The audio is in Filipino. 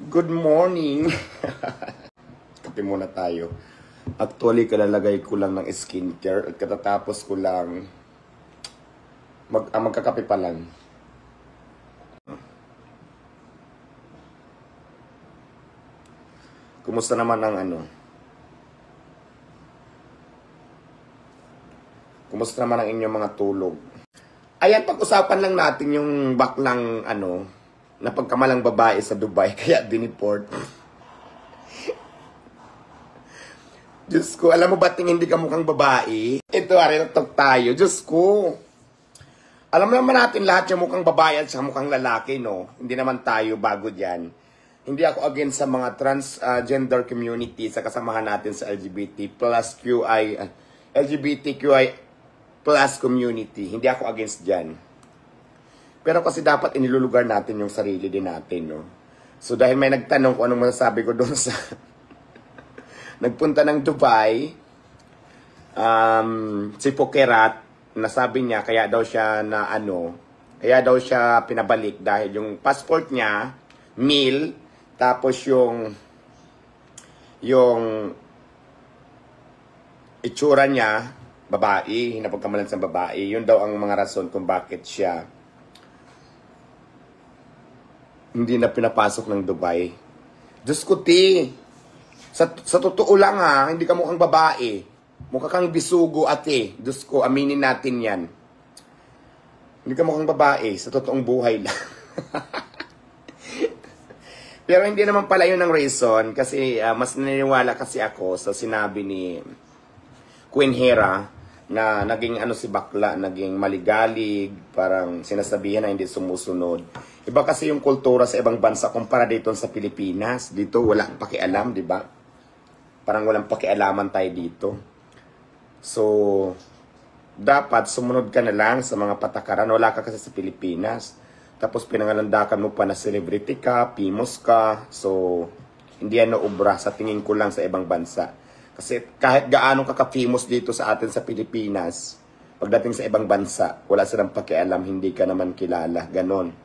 Good morning! Kape muna tayo. Actually, kalalagay ko lang ng skincare at katatapos ko lang magkakape pa lang. Kumusta naman ang Kumusta naman ang inyong mga tulog? Ayan, pag-usapan lang natin yung baklang na pagkamalang babae sa Dubai, kaya diniport. Diyos ko, alam mo ba hindi ka mukhang babae? Ito, natok tayo. Diyos ko. Alam naman natin lahat yung mukhang babae at mukhang lalaki, no? Hindi naman tayo bago dyan. Hindi ako against sa mga transgender community sa kasamahan natin sa LGBTQI plus community. Hindi ako against dyan. Pero kasi dapat inilulugar natin yung sarili din natin, no? So dahil may nagtanong kung anong masasabi ko doon sa nagpunta ng Dubai, si Pokerat, nasabi niya kaya daw siya kaya daw siya pinabalik dahil yung passport niya male, tapos yung itsura niya babae, hinapagkamalan sa babae. Yun daw ang mga rason kung bakit siya hindi na pinapasok ng Dubai. Diyos ko, ti. Sa totoo lang hindi ka mukhang babae. Mukha kang bisugo, ate. Diyos ko, aminin natin yan. Hindi ka mukhang babae. Sa totoong buhay lang. Pero hindi naman pala yun ang reason. Kasi mas naniniwala kasi ako sa sinabi ni Queen Hera na naging si bakla, naging maligalig, parang sinasabihan na hindi sumusunod. Iba kasi yung kultura sa ibang bansa kumpara dito sa Pilipinas. Dito walang pakialam, di ba? Parang walang pakialaman tayo dito. So, dapat sumunod ka na lang sa mga patakaran. Wala ka kasi sa Pilipinas. Tapos pinangalandakan mo pa na celebrity ka, famous ka. So, hindi yan naubra sa tingin ko lang sa ibang bansa. Kasi kahit gaano ka-famous dito sa atin sa Pilipinas, pagdating sa ibang bansa, wala silang pakialam, hindi ka naman kilala. Ganon.